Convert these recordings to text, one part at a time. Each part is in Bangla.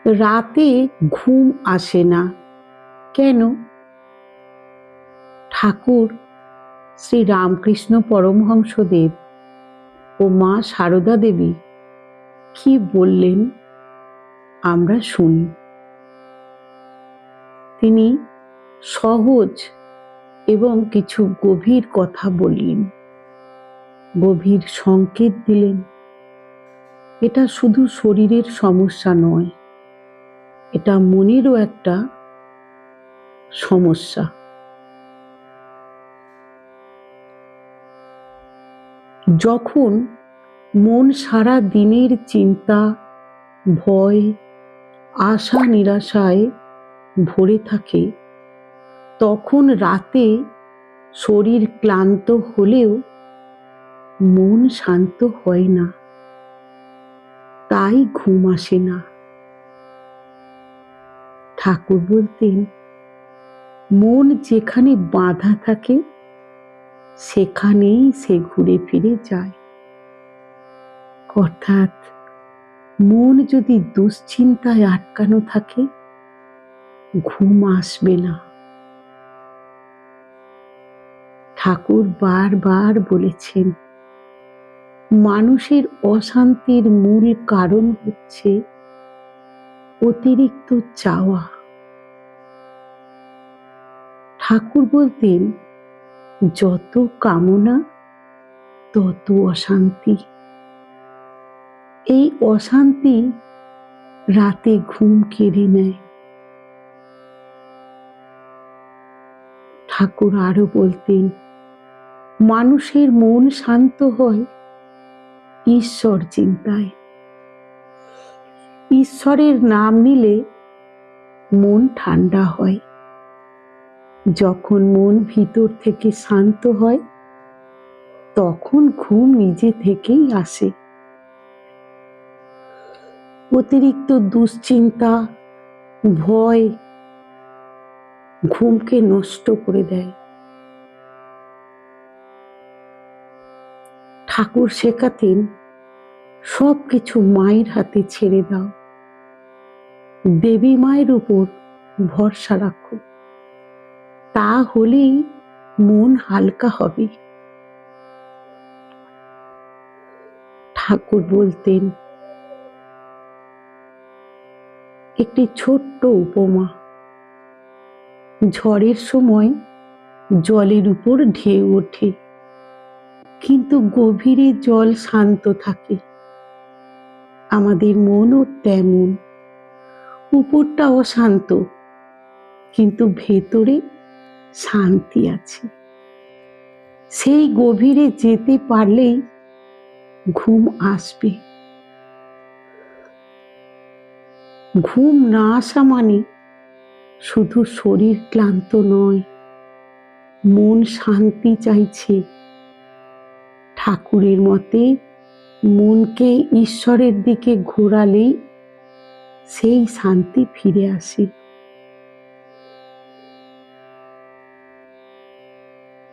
রাতে ঘুম আসে না কেন? ঠাকুর শ্রী রামকৃষ্ণ পরমহংসদেব ও মা সারদা দেবী কি বললেন আমরা শুনি। তিনি সহজ এবং কিছু গভীর কথা বললেন, গভীর সংকেত দিলেন। এটা শুধু শরীরের সমস্যা নয়, এটা মনেরও একটা সমস্যা। যখন মন সারা দিনের চিন্তা, ভয়, আশা নিরাশায় ভরে থাকে, তখন রাতে শরীর ক্লান্ত হলেও মন শান্ত হয় না, তাই ঘুম আসে না। ঠাকুর বলতেন, মন যেখানে বাঁধা থাকে সেখানেই সে ঘুরে ফিরে যায়। অর্থাৎ মন যদি দুশ্চিন্তায় আটকানো থাকে, ঘুম আসবে না। ঠাকুর বারবার বলেছেন, মানুষের অশান্তির মূল কারণ হচ্ছে অতিরিক্ত চাওয়া। ঠাকুর বলতেন, যত কামনা তত অশান্তি। এই অশান্তি রাতে ঘুম কেড়ে নেয়। ঠাকুর আরো বলতেন, মানুষের মন শান্ত হয় ঈশ্বর চিন্তায়। ঈশ্বরের নাম নিলে মন ঠান্ডা হয়। যখন মন ভিতর থেকে শান্ত হয়, তখন ঘুম নিজে থেকেই আসে। অতিরিক্ত দুশ্চিন্তা, ভয় ঘুমকে নষ্ট করে দেয়। ঠাকুর শেখাতেন, সবকিছু মায়ের হাতে ছেড়ে দাও, দেবী মায়ের উপর ভরসা রাখো, তাহলেই মন হালকা হবে। ঠাকুর বলতেন, একটি ছোট্ট উপমা। ঝড়ের সময় জলের উপর ঢেউ ওঠে, কিন্তু গভীরে জল শান্ত থাকে। আমাদের মনও তেমন, উপরটা অশান্ত কিন্তু ভেতরে শান্তি আছে। সেই গভীরে যেতে পারলেই ঘুম আসবে। ঘুম না আসা মানে শুধু শরীর ক্লান্ত নয়, মন শান্তি চাইছে। ঠাকুরের মতে মনকে ঈশ্বরের দিকে ঘোরালেই সেই শান্তি ফিরে আসে।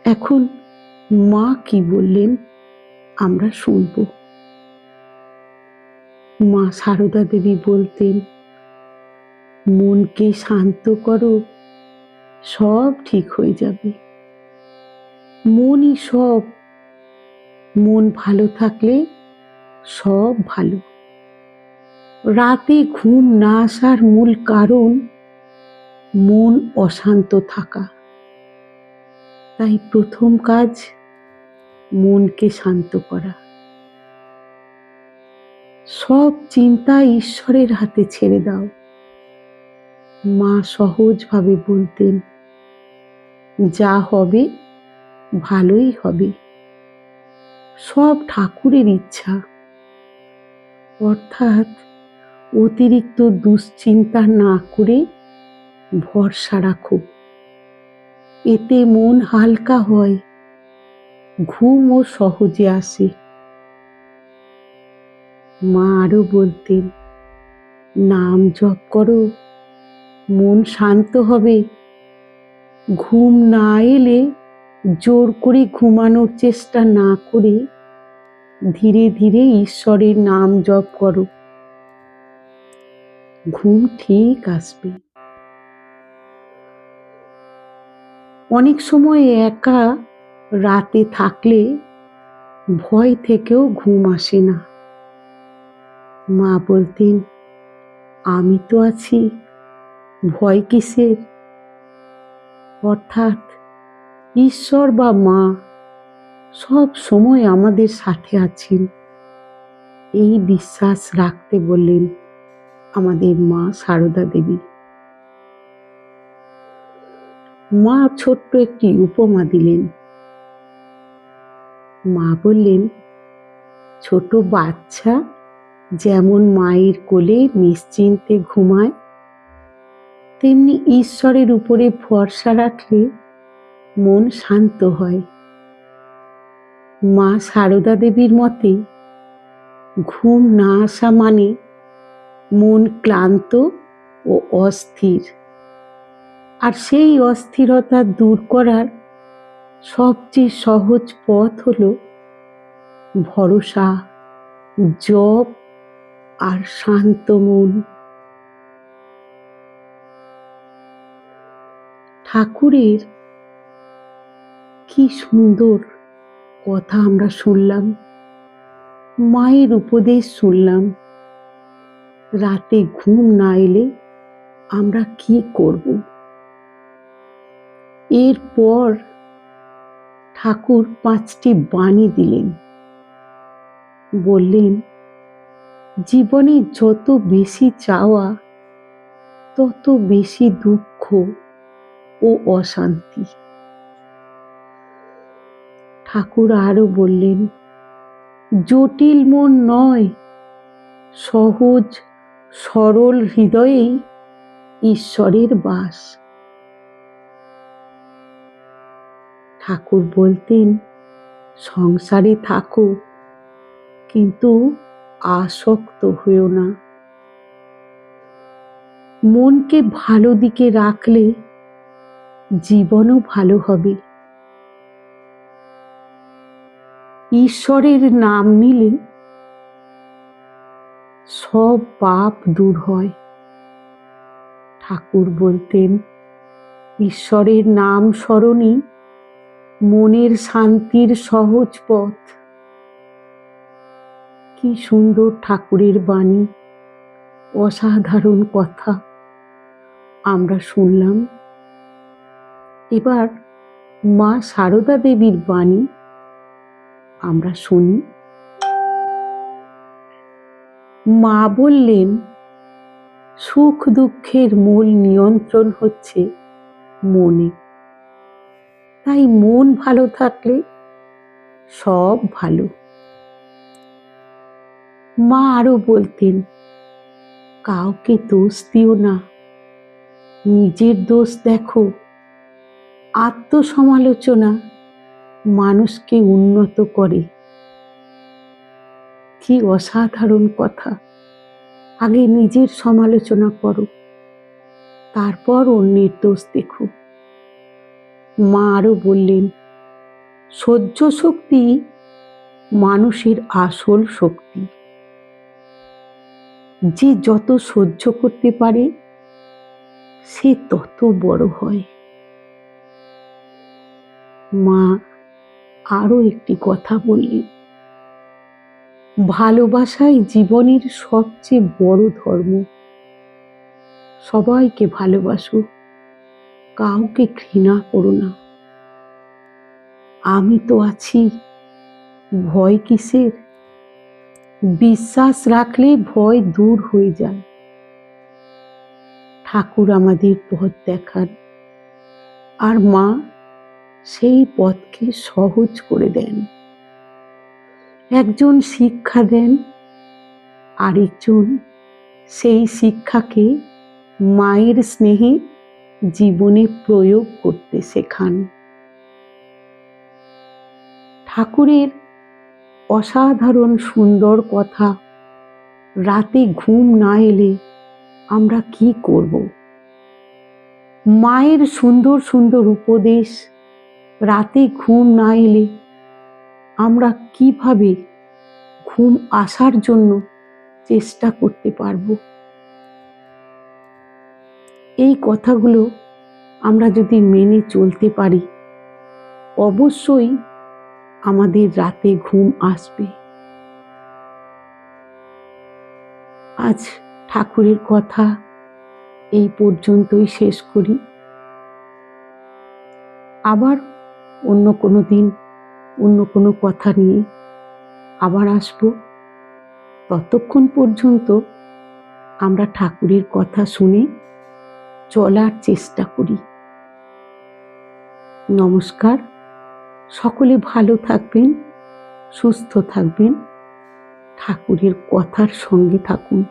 এখন মা কি বললেন আমরা শুনব। মা সারদা দেবী বলতেন, মনকে শান্ত করো, সব ঠিক হয়ে যাবে। মনই সব, মন ভালো থাকলে সব ভালো। রাতে ঘুম না আসার মূল কারণ মন অশান্ত থাকা। তাই প্রথম কাজ মনকে শান্ত করা। সব চিন্তা ঈশ্বরের হাতে ছেড়ে দাও। মা সহজভাবে বলতেন, যা হবে ভালোই হবে, সব ঠাকুরের ইচ্ছা। অর্থাৎ অতিরিক্ত দুশ্চিন্তা না করে ভরসা রাখো, এতে মন হালকা হয়, ঘুমও সহজে আসে। মা আরো বলতেন, নাম জপ করো, মন শান্ত হবে। ঘুম না এলে জোর করে ঘুমানোর চেষ্টা না করে ধীরে ধীরে ঈশ্বরের নাম জপ করো। ঘুম ঠিক আসবে। অনেক সময় একা রাতে থাকলে ভয় থেকেও ঘুম আসে না। মা বলতেন, আমি তো আছি, ভয় কিসের? অর্থাৎ ঈশ্বর বা মা সব সময় আমাদের সাথে আছেন, এই বিশ্বাস রাখতে বললেন আমাদের মা সারদা দেবী। মা ছোট্ট একটি উপমা দিলেন। মা বললেন, ছোট বাচ্চা যেমন মায়ের কোলে নিশ্চিন্তে ঘুমায়, তেমনি ঈশ্বরের উপরে ভরসা রাখলে মন শান্ত হয়। মা সারদা দেবীর মতে ঘুম না আসা মানে মন ক্লান্ত ও অস্থির, আর সেই অস্থিরতা দূর করার সবচেয়ে সহজ পথ হলো ভরসা, জপ আর শান্ত মন। ঠাকুরের কি সুন্দর কথা আমরা শুনলাম, মায়ের উপদেশ শুনলাম। রাতে ঘুম না এলে আমরা কি করব? এরপর ঠাকুর 5টি বাণী দিলেন। বললেন, জীবনে যত বেশি চাওয়া তত বেশি দুঃখ ও অশান্তি। ঠাকুর আরো বললেন, জটিল মন নয়, সহজ সরল হৃদয়েই ঈশ্বরের বাস। ঠাকুর বলতেন, সংসারে থাকো কিন্তু আসক্ত হইও না। মনকে ভালো দিকে রাখলে জীবনও ভালো হবে। ঈশ্বরের নাম নিলে সব পাপ দূর হয়। ঠাকুর বলতেন, ঈশ্বরের নাম স্মরণই মনের শান্তির সহজ পথ। কি সুন্দর ঠাকুরের বাণী, অসাধারণ কথা আমরা শুনলাম। এবার মা সারদা দেবীর বাণী আমরা শুনি। মা বললেন, সুখ দুঃখের মূল নিয়ন্ত্রণ হচ্ছে মনে। তাই মন ভালো থাকলে সব ভালো। মা আরো বলতেন, কাউকে দোষ দিও না, নিজের দোষ দেখো। আত্মসমালোচনা মানুষকে উন্নত করে। কি অসাধারণ কথা! আগে নিজের সমালোচনা করো, তারপর অন্যের দোষ দেখো। মা আরো বললেন, সহ্য শক্তি মানুষের আসল শক্তি। যে যত সহ্য করতে পারে সে তত বড় হয়। মা আরো একটি কথা বললেন, ভালোবাসাই জীবনের সবচেয়ে বড় ধর্ম। সবাইকে ভালোবাসো, কাউকে ঘৃণা করো না। আমি তো আছি, ভয় কিসের? বিশ্বাস রাখলে ভয় দূর হয়ে যায়। ঠাকুর আমাদের পথ দেখান, আর মা সেই পথকে সহজ করে দেন। একজন শিক্ষা দেন, আরেকজন সেই শিক্ষাকে মায়ের স্নেহে জীবনে প্রয়োগ করতে শেখান। ঠাকুরের অসাধারণ সুন্দর কথা, রাতে ঘুম না এলে আমরা কি করব? মায়ের সুন্দর সুন্দর উপদেশ, রাতে ঘুম না এলে আমরা কিভাবে ঘুম আসার জন্য চেষ্টা করতে পারব? এই কথাগুলো আমরা যদি মেনে চলতে পারি, অবশ্যই আমাদের রাতে ঘুম আসবে। আজ ঠাকুরের কথা এই পর্যন্তই শেষ করি। আবার অন্য কোনো দিন অন্য কোনো কথা নিয়ে আবার আসব। ততক্ষণ পর্যন্ত আমরা ঠাকুরের কথা শুনে চলার চেষ্টা করি। নমস্কার। সকলে ভালো থাকবেন, সুস্থ থাকবেন, ঠাকুরের কথার সঙ্গে থাকুন।